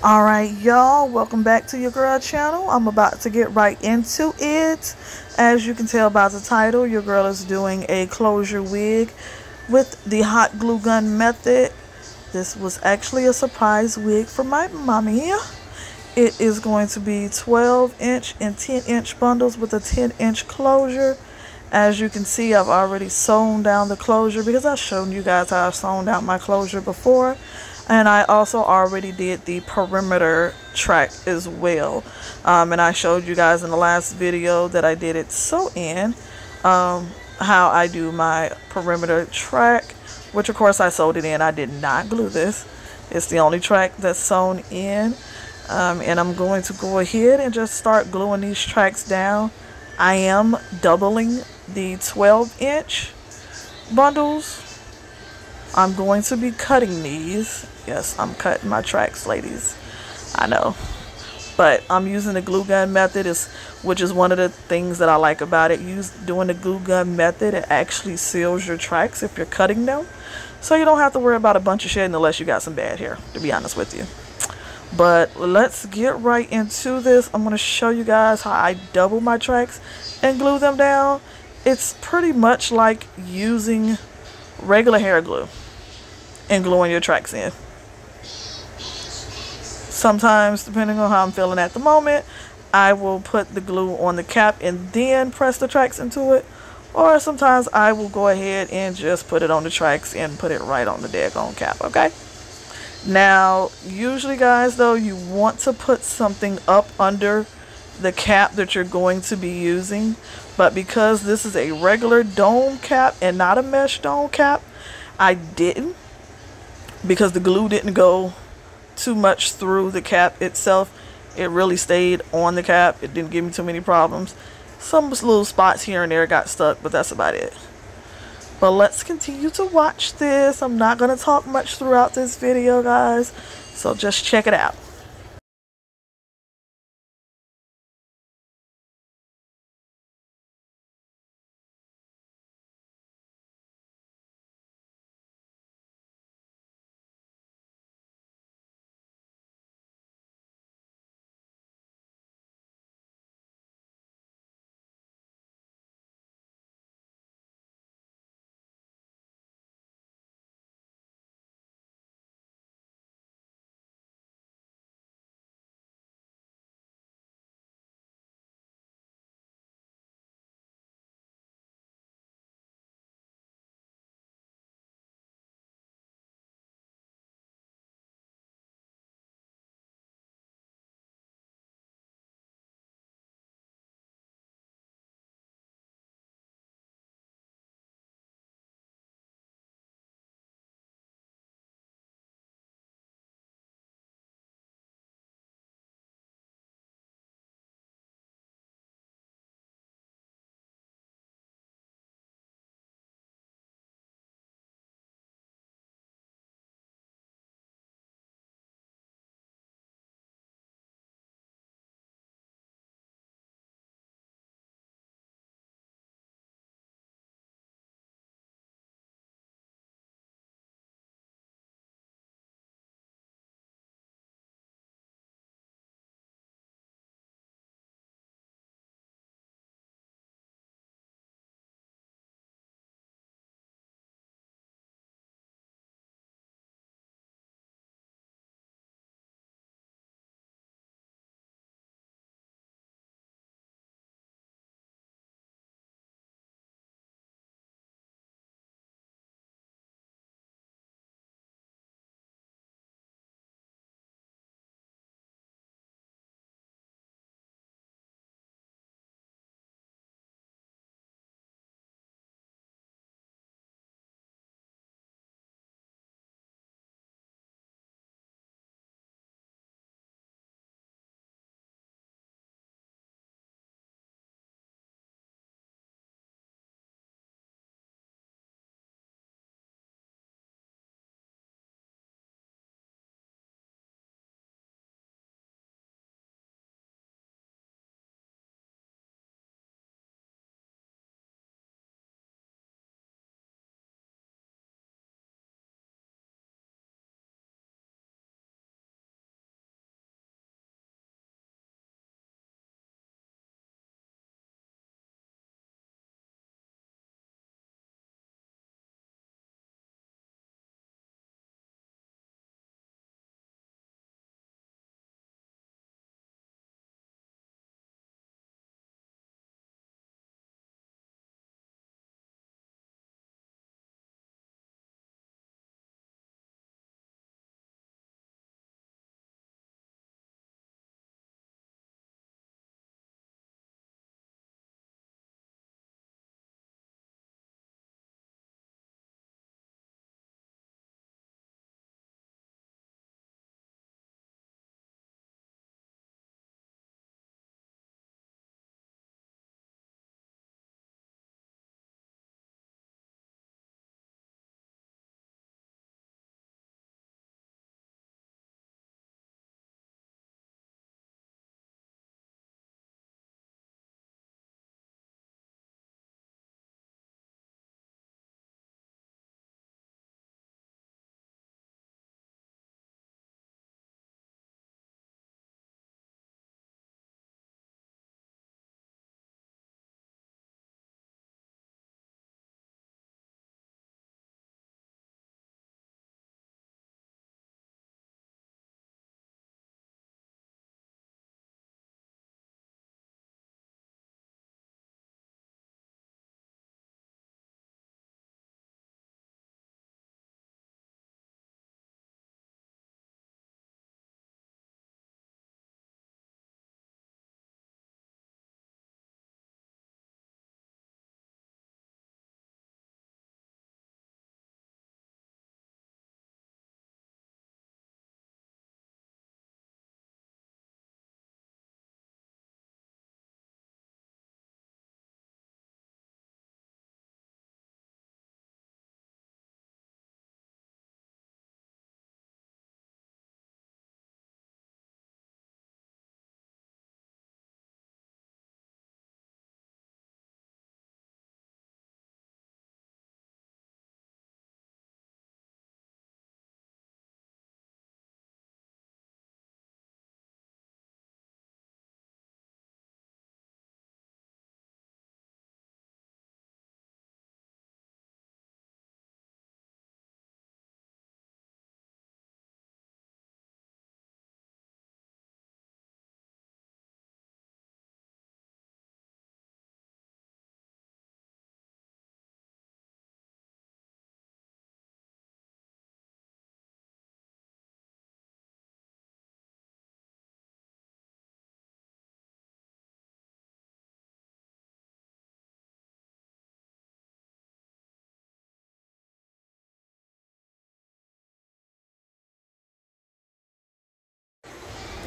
Alright y'all, welcome back to your girl channel. I'm about to get right into it. As you can tell by the title, your girl is doing a closure wig with the hot glue gun method. This was actually a surprise wig for my mommy. It is going to be 12-inch and 10-inch bundles with a 10-inch closure. As you can see, I've already sewn down the closure because I've shown you guys how I've sewn down my closure before. And I also already did the perimeter track as well. And I showed you guys in the last video that I did it sew in, how I do my perimeter track, which of course I sewed it in. I did not glue this. It's the only track that's sewn in. And I'm going to go ahead and just start gluing these tracks down. I am doubling the 12-inch bundles. I'm going to be cutting these. Yes, I'm cutting my tracks, ladies. I know. But I'm using the glue gun method, which is one of the things that I like about it. Doing the glue gun method, it actually seals your tracks if you're cutting them. So you don't have to worry about a bunch of shedding unless you got some bad hair, to be honest with you. But let's get right into this. I'm going to show you guys how I double my tracks and glue them down. It's pretty much like using regular hair glue and gluing your tracks in. Sometimes, depending on how I'm feeling at the moment, I will put the glue on the cap and then press the tracks into it. Or sometimes I will go ahead and just put it on the tracks and put it right on the daggone cap, okay? Now, usually guys though, you want to put something up under the cap that you're going to be using. But because this is a regular dome cap and not a mesh dome cap, I didn't. Because the glue didn't go too much through the cap itself. It really stayed on the cap. It didn't give me too many problems. Some little spots here and there got stuck, but that's about it. But let's continue to watch this. I'm not going to talk much throughout this video, guys. So just check it out.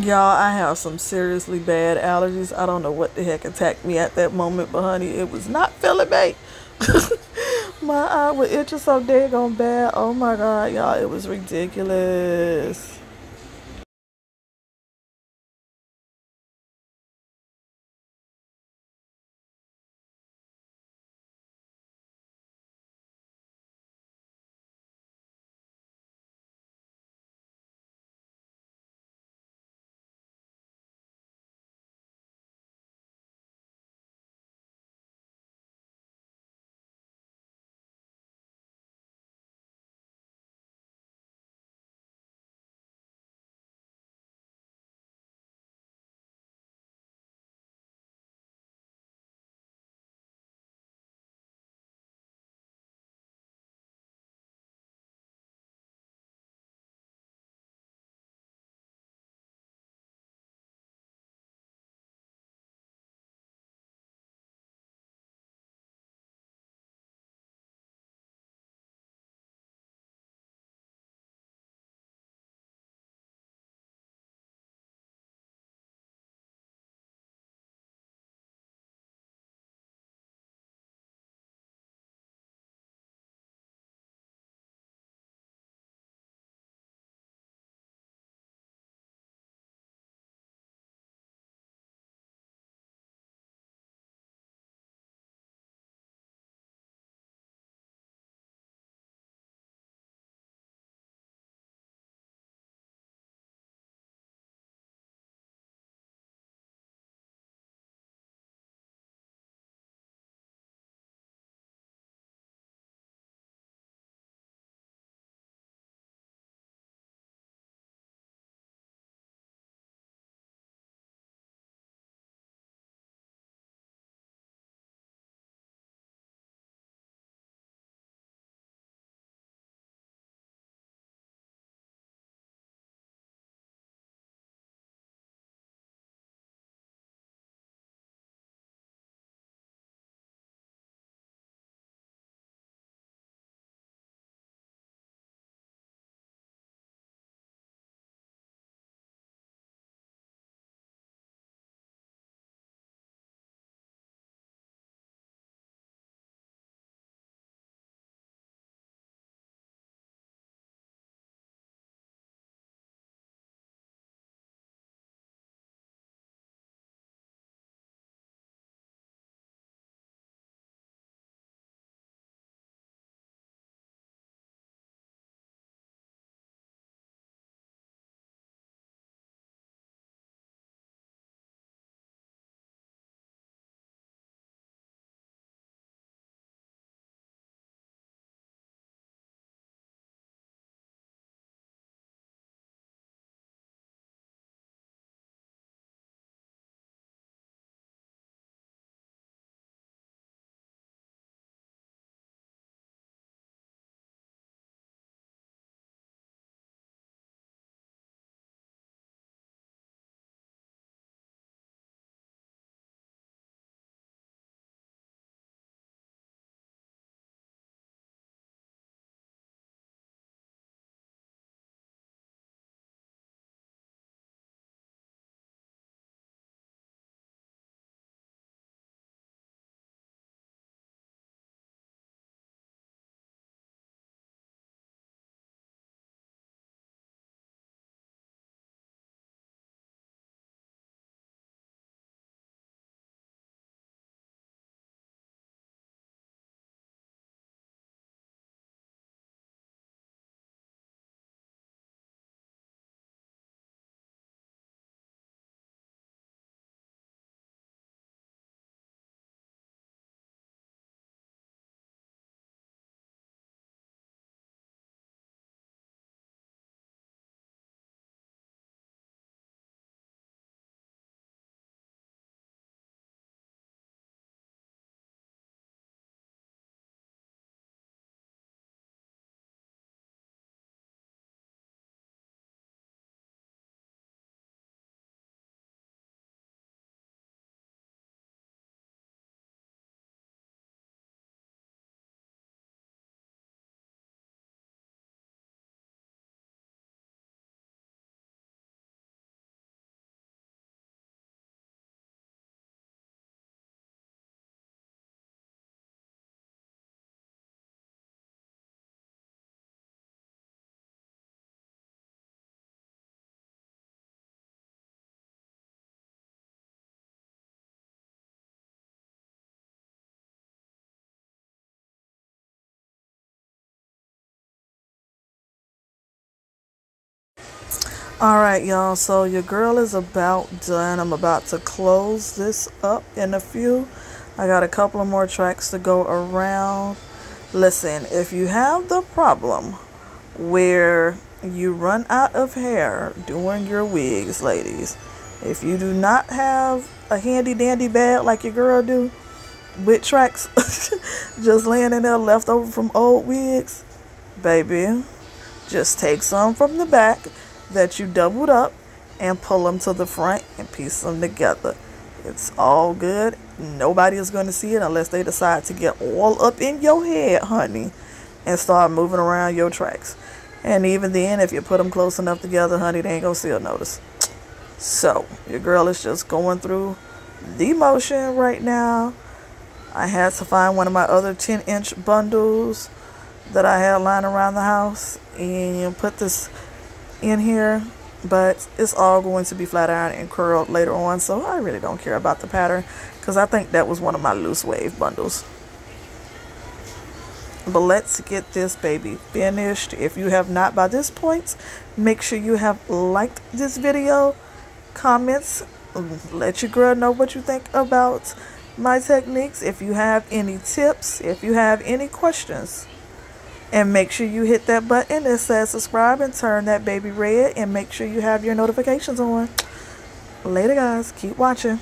Y'all, I have some seriously bad allergies. I don't know what the heck attacked me at that moment, but honey, it was not feeling me. My eye was itching so daggone bad. Oh my god, y'all, it was ridiculous. Alright, y'all, so your girl is about done. I'm about to close this up in a few. I got a couple of more tracks to go around. Listen, if you have the problem where you run out of hair doing your wigs, ladies, if you do not have a handy dandy bag like your girl do with tracks just laying in there left over from old wigs, baby, just take some from the back that you doubled up and pull them to the front and piece them together. It's all good. Nobody is going to see it unless they decide to get all up in your head, honey, and start moving around your tracks. And even then, if you put them close enough together, honey, they ain't going to still notice. So, your girl is just going through the motion right now. I had to find one of my other 10-inch bundles that I had lying around the house and put this in here, but it's all going to be flat iron and curled later on, so I really don't care about the pattern because I think that was one of my loose wave bundles. But let's get this baby finished. If you have not by this point, make sure you have liked this video, comments, let your girl know what you think about my techniques, if you have any tips, if you have any questions. And make sure you hit that button that says subscribe and turn that baby red, and make sure you have your notifications on. Later, guys. Keep watching.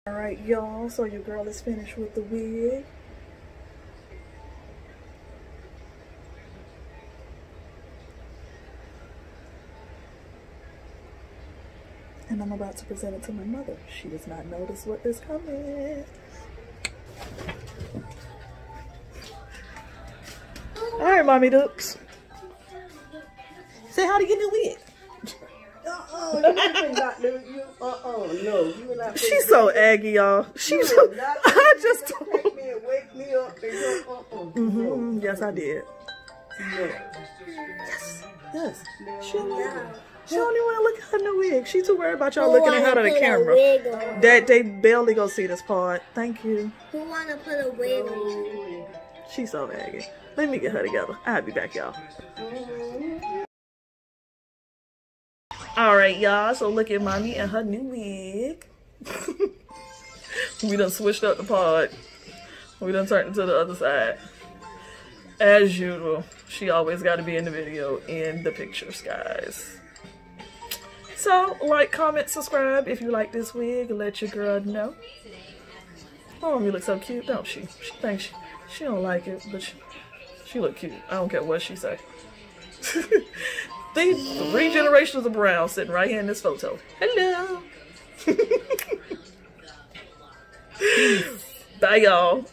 Alright, y'all, so your girl is finished with the wig. And I'm about to present it to my mother. She does not notice what is coming. Alright, mommy dukes. Say how to get a new wig. No. She's so aggy, y'all. She's so, I just take me and wake me up and Yes, I did. Yes. She don't even want to look at her new wig. She's too worried about y'all looking at her on the camera. That they barely gonna see this part. Thank you. Who wanna put a wig on? She's so aggy. Let me get her together. I'll be back, y'all. Alright, y'all. So look at mommy and her new wig. We done switched up the pod. We done turned it to the other side. As usual, she always got to be in the video in the pictures, guys. So, like, comment, subscribe if you like this wig. Let your girl know. Oh, you look so cute, don't she? She thinks she don't like it, but she look cute. I don't care what she say. These 3 generations of brown sitting right here in this photo. Hello. Bye, y'all.